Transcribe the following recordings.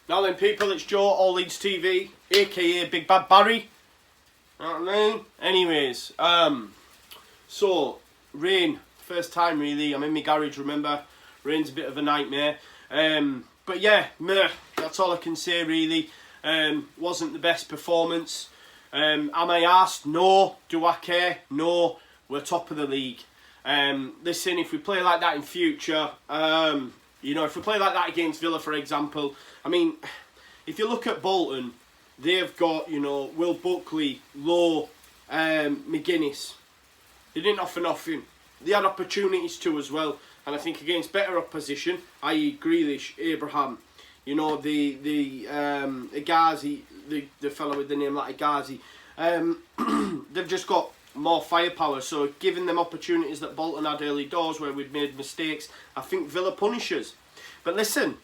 Now then people, it's Joe, All Leeds TV, aka Big Bad Barry. You know what I mean? Anyways, so, rain, first time really, I'm in my garage, remember? Rain's a bit of a nightmare. But yeah, meh, that's all I can say really. Wasn't the best performance. Am I arsed? No. Do I care? No. We're top of the league. Listen, if we play like that in future, you know, if we play like that against Villa, for example, I mean, if you look at Bolton, they've got, you know, Will Buckley, Lowe, McGuinness. They didn't offer nothing. They had opportunities too as well. And I think against better opposition, i.e. Grealish, Abraham, you know, the Agazi, the fellow with the name like Agazi, they've just got more firepower. So giving them opportunities that Bolton had early doors where we'd made mistakes, I think Villa punishes. But listen,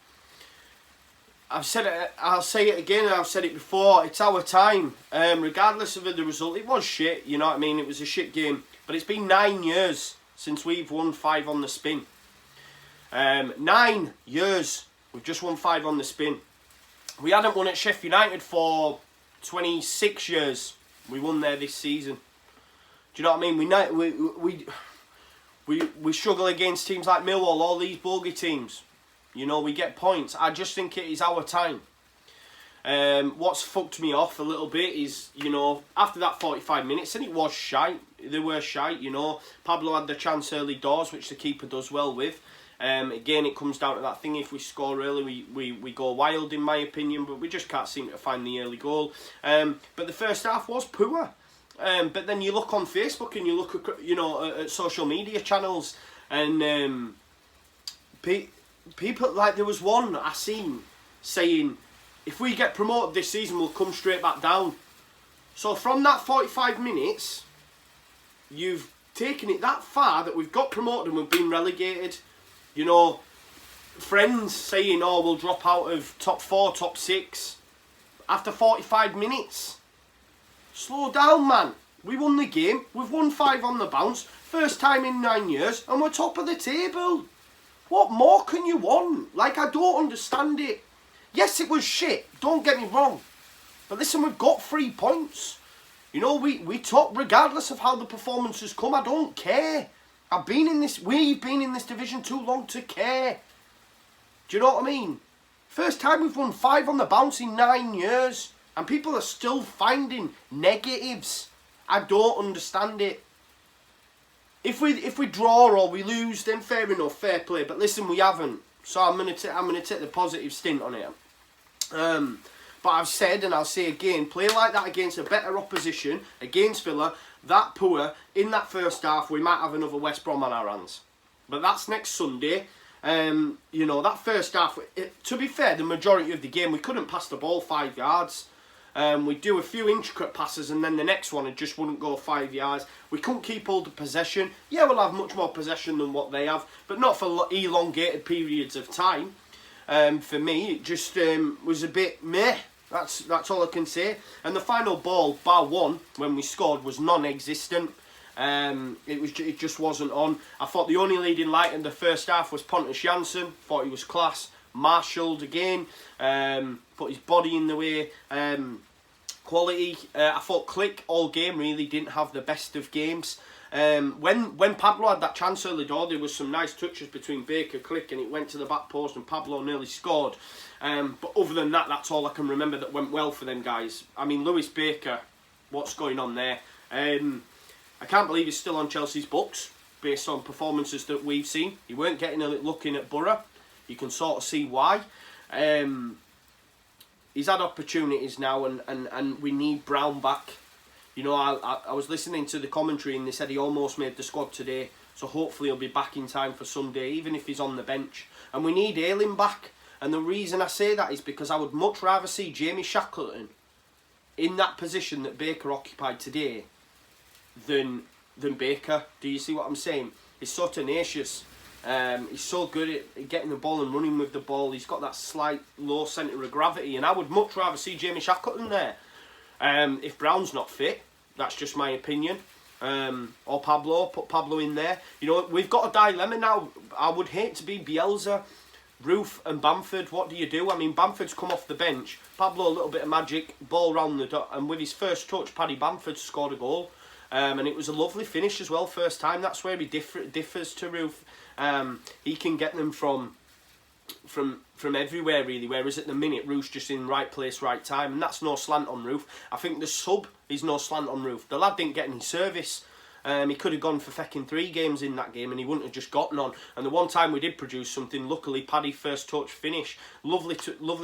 I've said it, I'll say it again, I've said it before, it's our time. Regardless of the result, it was shit, you know what I mean, it was a shit game. But it's been 9 years since we've won 5 on the spin. 9 years, we've just won 5 on the spin. We hadn't won at Sheffield United for 26 years. We won there this season. Do you know what I mean? We struggle against teams like Millwall, all these bogey teams. You know, we get points. I just think it is our time. What's fucked me off a little bit is, you know, after that 45 minutes, and it was shite. They were shite, you know. Pablo had the chance early doors, which the keeper does well with. Again, it comes down to that thing. If we score early, we go wild, in my opinion. But we just can't seem to find the early goal. But the first half was poor. But then you look on Facebook and you look at, you know, at social media channels, and people, like, there was one I seen saying, if we get promoted this season, we'll come straight back down. So from that 45 minutes, you've taken it that far that we've got promoted and we've been relegated. You know, friends saying, oh, we'll drop out of top 4, top 6 after 45 minutes. Slow down, man. We won the game. We've won 5 on the bounce. First time in 9 years, and we're top of the table. What more can you want? Like, I don't understand it. Yes, it was shit. Don't get me wrong. But listen, we've got 3 points. You know, we top regardless of how the performances come. I don't care. We've been in this division too long to care. Do you know what I mean? First time we've won 5 on the bounce in 9 years. And people are still finding negatives. I don't understand it. If we draw or we lose, then fair enough, fair play. But listen, we haven't. So I'm gonna take the positive stint on it. But I've said, and I'll say again, play like that against a better opposition, against Villa, that poor, in that first half, we might have another West Brom on our hands. But that's next Sunday. You know, that first half, to be fair, the majority of the game, we couldn't pass the ball 5 yards. We'd do a few intricate passes, and then the next one, it just wouldn't go 5 yards. We couldn't keep hold of possession. Yeah, we'll have much more possession than what they have, but not for elongated periods of time. For me, it just was a bit meh. That's all I can say. And the final ball, bar one, when we scored, was non-existent. It just wasn't on. I thought the only leading light in the first half was Pontus Jansson. Thought he was class. Marshalled again. Put his body in the way. Quality. I thought Click all game really didn't have the best of games. When Pablo had that chance early door, there was some nice touches between Baker, Click, and it went to the back post and Pablo nearly scored. But other than that, that's all I can remember that went well for them guys. I mean, Lewis Baker, what's going on there? I can't believe he's still on Chelsea's books based on performances that we've seen. He weren't getting a look in at Borough. You can sort of see why. He's had opportunities now, and we need Brown back. You know, I was listening to the commentary and they said he almost made the squad today. So hopefully he'll be back in time for Sunday, even if he's on the bench. And we need Ayling back. And the reason I say that is because I would much rather see Jamie Shackleton in that position that Baker occupied today than Baker. Do you see what I'm saying? He's so tenacious. He's so good at getting the ball and running with the ball. He's got that slight low centre of gravity. And I would much rather see Jamie Shackleton there. If Brown's not fit, that's just my opinion. Or Pablo, put Pablo in there. You know, we've got a dilemma now. I would hate to be Bielsa, Roofe and Bamford, what do you do? I mean, Bamford's come off the bench. Pablo, a little bit of magic, ball round the dot, and with his first touch, Paddy Bamford scored a goal. And it was a lovely finish as well, first time. That's where he differs to Roofe. He can get them from everywhere, really, whereas at the minute, Roofe's just in right place, right time, and that's no slant on Roofe. I think the sub is no slant on Roofe. The lad didn't get any service. He could have gone for fecking 3 games in that game and he wouldn't have just gotten on. And the one time we did produce something, luckily Paddy first touch finish. Lovely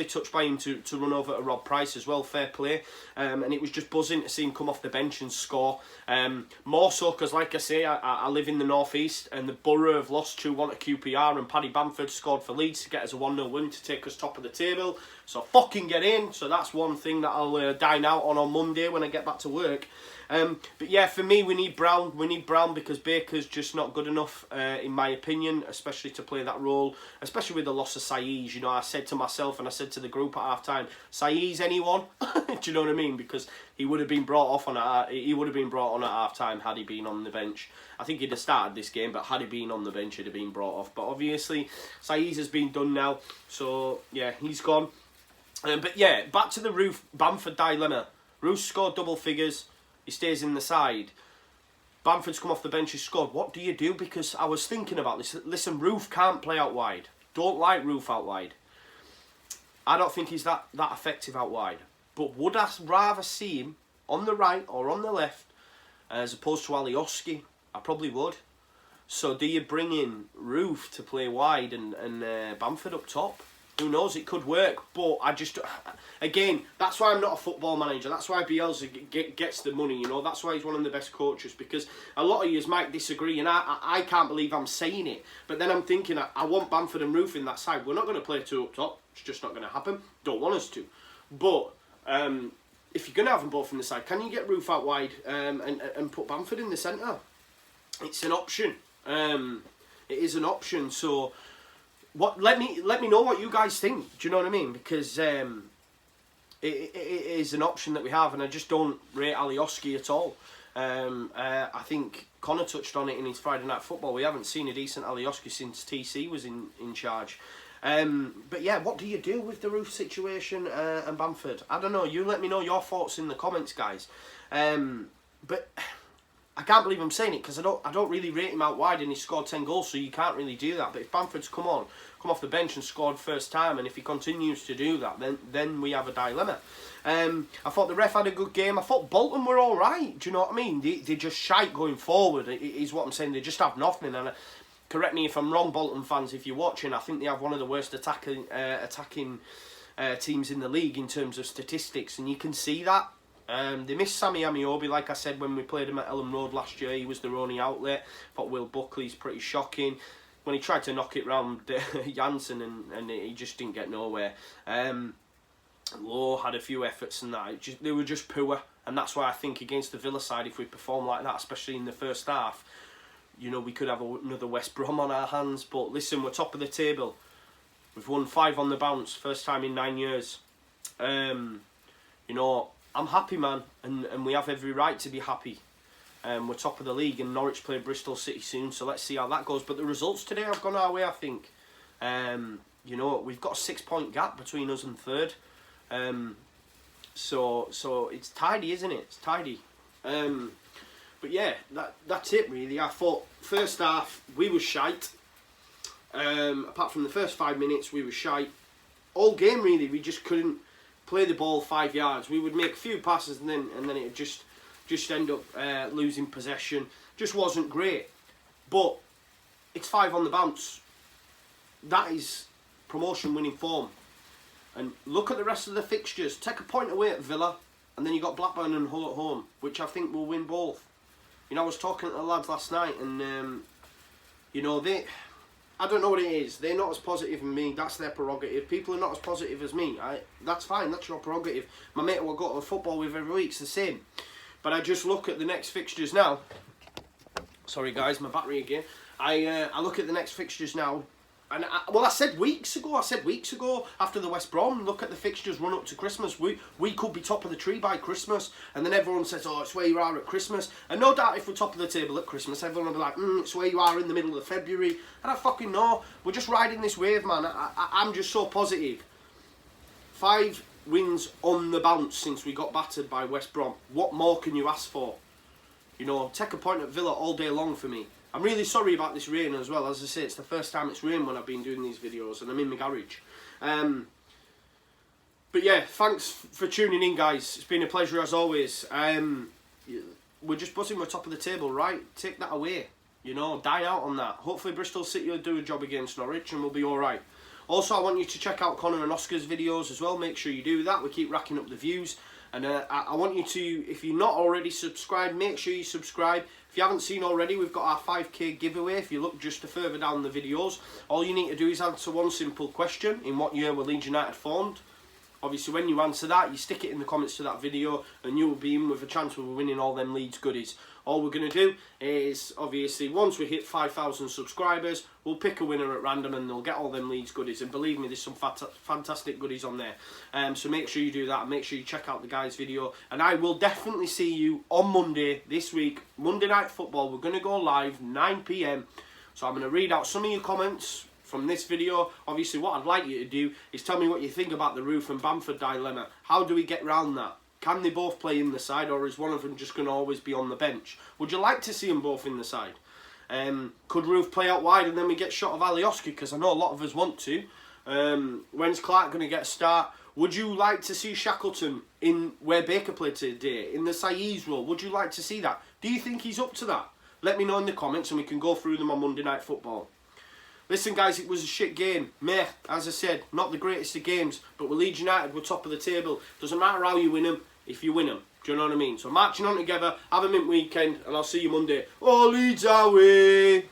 touch by him to run over to Rob Price as well, fair play. And it was just buzzing to see him come off the bench and score. More so because, like I say, I live in the North East and the Borough have lost 2-1 to QPR and Paddy Bamford scored for Leeds to get us a 1-0 win to take us top of the table. So fucking get in. So that's one thing that I'll dine out on Monday when I get back to work. But yeah, for me, we need Brown. We need Brown because Baker's just not good enough, in my opinion, especially to play that role, especially with the loss of Saiz. You know, I said to myself and I said to the group at half-time, Saiz anyone? Do you know what I mean? Because he would have been brought on at half-time had he been on the bench. I think he'd have started this game, but had he been on the bench, he'd have been brought off. But obviously, Saiz has been done now, so yeah, he's gone. But yeah, back to the Roofe-Bamford dilemma. Roofe scored double figures. He stays in the side. Bamford's come off the bench, he's scored. What do you do? Because I was thinking about this. Listen, Roofe can't play out wide. Don't like Roofe out wide. I don't think he's that effective out wide. But would I rather see him on the right or on the left as opposed to Alioski? I probably would. So do you bring in Roofe to play wide and Bamford up top? Who knows, it could work, but I just, again, that's why I'm not a football manager. That's why Bielsa gets the money, you know. That's why he's one of the best coaches, because a lot of you might disagree, and I can't believe I'm saying it. But then I'm thinking, I want Bamford and Roofe in that side. We're not going to play 2 up top. It's just not going to happen. Don't want us to. But if you're going to have them both in the side, can you get Roofe out wide and put Bamford in the centre? It's an option. It is an option, so... Let me know what you guys think. Do you know what I mean? Because it is an option that we have, and I just don't rate Alioski at all. I think Conor touched on it in his Friday Night Football. We haven't seen a decent Alioski since TC was in charge. But yeah, what do you do with the Roofe situation and Bamford? I don't know. You let me know your thoughts in the comments, guys. But I can't believe I'm saying it because I don't really rate him out wide, and he scored 10 goals, so you can't really do that. But if Bamford's come off the bench and scored first time, and if he continues to do that, then we have a dilemma. I thought the ref had a good game. I thought Bolton were all right. Do you know what I mean? They just shite going forward, is what I'm saying. They just have nothing. And correct me if I'm wrong, Bolton fans, if you're watching. I think they have one of the worst attacking teams in the league in terms of statistics, and you can see that. They missed Sammy Amiobi, like I said, when we played him at Ellen Road last year. He was their only outlet. I thought Will Buckley's pretty shocking. When he tried to knock it round Janssen and he just didn't get nowhere. Lowe had a few efforts and that. They were just poor. And that's why I think against the Villa side, if we perform like that, especially in the first half, you know, we could have another West Brom on our hands. But listen, we're top of the table. We've won 5 on the bounce, first time in 9 years. You know, I'm happy, man, and we have every right to be happy. We're top of the league, and Norwich play Bristol City soon, so let's see how that goes. But the results today have gone our way, I think. You know, we've got a 6-point gap between us and third. So it's tidy, isn't it? It's tidy. But yeah, that's it really. I thought first half we were shite. Apart from the first 5 minutes, we were shite. All game really, we just couldn't play the ball 5 yards. We would make a few passes and then it would just end up losing possession. Just wasn't great. But it's 5 on the bounce. That is promotion winning form. And look at the rest of the fixtures. Take a point away at Villa, and then you got Blackburn and Hull at home, which I think will win both. You know, I was talking to the lads last night, and you know, I don't know what it is. They're not as positive as me. That's their prerogative. People are not as positive as me. That's fine. That's your prerogative. My mate who I go to football with every week's the same. But I just look at the next fixtures now. Sorry guys, my battery again. I look at the next fixtures now, And I said weeks ago after the West Brom, look at the fixtures run up to Christmas. We could be top of the tree by Christmas. And then everyone says, oh, it's where you are at Christmas. And no doubt if we're top of the table at Christmas, everyone will be like, it's where you are in the middle of February. And I fucking know. We're just riding this wave, man. I'm just so positive. 5 wins on the bounce since we got battered by West Brom. What more can you ask for? You know, take a point at Villa all day long for me. I'm really sorry about this rain as well. As I say, it's the first time it's rained when I've been doing these videos, and I'm in my garage. But yeah, thanks for tuning in, guys. It's been a pleasure as always. We're just buzzing, we're top of the table, right? Take that away. You know, die out on that. Hopefully Bristol City will do a job against Norwich and we'll be alright. Also, I want you to check out Conor and Oscar's videos as well. Make sure you do that. We keep racking up the views. And I want you to, if you're not already subscribed, make sure you subscribe. If you haven't seen already, we've got our 5k giveaway. If you look just further down the videos, all you need to do is answer one simple question. In what year were Leeds United formed? Obviously, when you answer that, you stick it in the comments to that video and you will be in with a chance of winning all them Leeds goodies. All we're going to do is, obviously, once we hit 5,000 subscribers, we'll pick a winner at random and they'll get all them Leeds goodies. And believe me, there's some fantastic goodies on there. So make sure you do that and make sure you check out the guy's video. And I will definitely see you on Monday this week. Monday Night Football. We're going to go live 9 PM. So I'm going to read out some of your comments from this video. Obviously, what I'd like you to do is tell me what you think about the Roofe and Bamford dilemma. How do we get round that? Can they both play in the side, or is one of them just going to always be on the bench? Would you like to see them both in the side? Could Roofe play out wide and then we get shot of Alioski? Because I know a lot of us want to. When's Clark going to get a start? Would you like to see Shackleton in where Baker played today, in the Saiz role? Would you like to see that? Do you think he's up to that? Let me know in the comments and we can go through them on Monday Night Football. Listen, guys, it was a shit game. Meh, as I said, not the greatest of games, but with Leeds United, we're top of the table. Doesn't matter how you win them, if you win them. Do you know what I mean? So marching on together, have a mint weekend, and I'll see you Monday. Oh, Leeds away!